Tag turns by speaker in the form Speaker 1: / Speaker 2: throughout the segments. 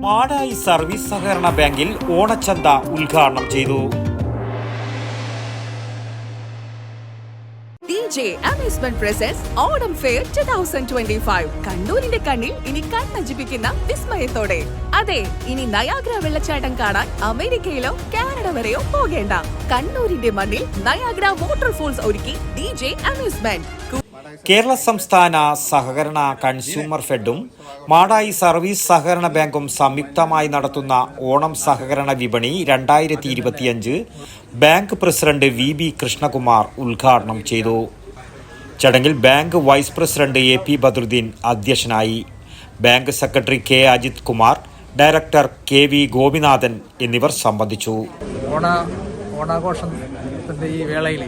Speaker 1: Madayi service സഹകരണ ബാങ്കിൽ ഓണച്ചന്ത ഉദ്ഘാടനം ചെയ്തു.
Speaker 2: DJ Amusement presents Autumn Fair 2025. കണ്ണൂരിന്റെ കണ്ണിൽ ഇനി കണ്ണഞ്ചിപ്പിക്കുന്ന വിസ്മയത്തോടെ. അതെ, ഇനി നയാഗ്ര വെള്ളച്ചാട്ടം കാണാൻ അമേരിക്കയിലോ കാനഡ വരെയോ പോകേണ്ട. കണ്ണൂരിന്റെ മണ്ണിൽ നയാഗ്ര വാട്ടർഫോൾസ് ഒരുക്കി DJ Amusement.
Speaker 1: കേരള സംസ്ഥാന സഹകരണ കൺസ്യൂമർ ഫെഡും മാടായി സർവീസ് സഹകരണ ബാങ്കും സംയുക്തമായി നടത്തുന്ന ഓണം സഹകരണ വിപണി 2025 ബാങ്ക് പ്രസിഡന്റ് VB കൃഷ്ണകുമാർ ഉദ്ഘാടനം ചെയ്തു. ചടങ്ങിൽ bank vice president AP Badaruddin അധ്യക്ഷനായി. Bank secretary K Ajith Kumar, director KV Gopinathan എന്നിവർ സംബന്ധിച്ചു.
Speaker 3: ഓണാഘോഷത്തിൻ്റെ ഈ വേളയിൽ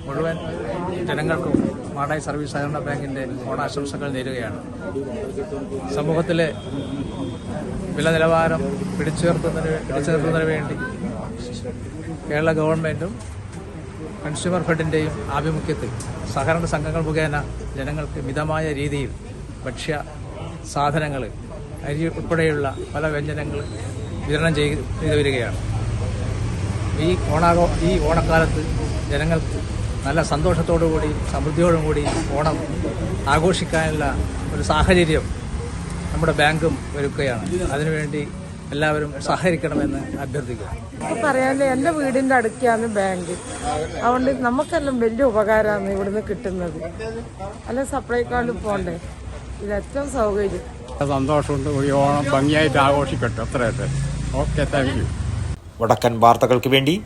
Speaker 3: മുഴുവൻ ജനങ്ങൾക്കും മാടായി സർവീസ് സഹകരണ ബാങ്കിൻ്റെ ഓണാശംസകൾ നേരുകയാണ്. സമൂഹത്തിലെ വില നിലവാരം പിടിച്ചുയർത്തുന്നതിന് വേണ്ടി കേരള ഗവൺമെൻറ്റും കൺസ്യൂമർ ഫെഡിൻ്റെയും ആഭിമുഖ്യത്തിൽ സഹകരണ സംഘങ്ങൾ മുഖേന ജനങ്ങൾക്ക് മിതമായ രീതിയിൽ ഭക്ഷ്യ സാധനങ്ങൾ, അരി ഉൾപ്പെടെയുള്ള പല വ്യഞ്ജനങ്ങൾ വിതരണം ചെയ്തു വരികയാണ്. ഈ ഓണക്കാലത്ത് ജനങ്ങൾക്ക് നല്ല സന്തോഷത്തോടുകൂടി സമൃദ്ധിയോടും കൂടി ഓണം ആഘോഷിക്കാനുള്ള ഒരു സാഹചര്യം നമ്മുടെ ബാങ്കും ഒരുക്കുകയാണ്. അതിനുവേണ്ടി എല്ലാവരും സഹകരിക്കണമെന്ന് അഭ്യർത്ഥിക്കുക.
Speaker 4: പറയാനേ എൻ്റെ വീടിൻ്റെ അടുക്കാണ് ബാങ്ക്, അതുകൊണ്ട് നമുക്കെല്ലാം വലിയ ഉപകാരമാണ് ഇവിടുന്ന് കിട്ടുന്നത്. അല്ല സപ്ലൈക്കോണ്ട് പോകണ്ടേ, ഇത് ഏറ്റവും സൗകര്യം.
Speaker 5: സന്തോഷമുണ്ട്. ഒരു ഓണം ഭംഗിയായിട്ട് ആഘോഷിക്കട്ടെ. അത്രയല്ലേ. Okay, thank you.
Speaker 1: വടക്കൻ വാർത്തകൾക്ക് വേണ്ടി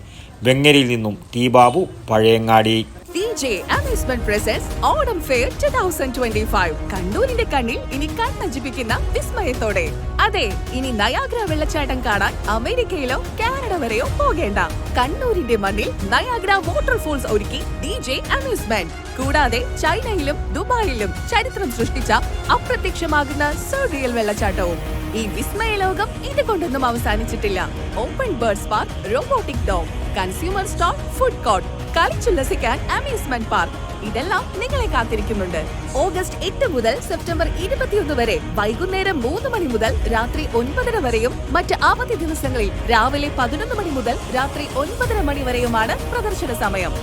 Speaker 1: വെങ്ങരയിൽ നിന്നും T Babu, Pazhayangadi.
Speaker 2: DJ Amusement presents Autumn Fair 2025. കണ്ണൂരിന്റെ കണ്ണിൽ ഇനി കണ്ണഞ്ചിപ്പിക്കുന്ന വിസ്മയത്തോടെ. അതെ, ഇനി നയാഗ്ര വെള്ളച്ചാട്ടം കാണാൻ അമേരിക്കയിലോ കാനഡ വരെയോ പോകേണ്ട. കണ്ണൂരിന്റെ മണ്ണിൽ നയാഗ്ര വാട്ടർഫോൾസ് ഒരുക്കി DJ Amusement. കൂടാതെ ചൈനയിലും ദുബായിലും ചരിത്രം സൃഷ്ടിച്ച അപ്രത്യക്ഷമാകുന്ന സർറിയൽ വെള്ളച്ചാട്ടവും. ഈ വിസ്മയ ലോകം ഇതുകൊണ്ടൊന്നും അവസാനിച്ചിട്ടില്ല. Open birds park, robotic dome, consumer store, food court, കളിച്ചുല്ലസിക്കാൻ അമ്യൂസ്മെന്റ് പാർക്ക്, ഇതെല്ലാം നിങ്ങളെ കാത്തിരിക്കുന്നുണ്ട്. ഓഗസ്റ്റ് 8 മുതൽ സെപ്റ്റംബർ 21 വരെ വൈകുന്നേരം 3 മണി മുതൽ രാത്രി 9:30 വരെയും മറ്റ് അവധി ദിവസങ്ങളിൽ രാവിലെ 11 മണി മുതൽ രാത്രി 9:30 മണി വരെയുമാണ് പ്രദർശന സമയം.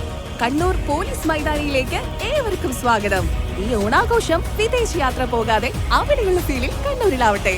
Speaker 2: കണ്ണൂർ പോലീസ് മൈതാനിയിലേക്ക് ഏവർക്കും സ്വാഗതം. ഈ ഓണാഘോഷം വിദേശ യാത്ര പോകാതെ അവിടെയുള്ള ഫീലിൽ കണ്ണൂരിലാവട്ടെ.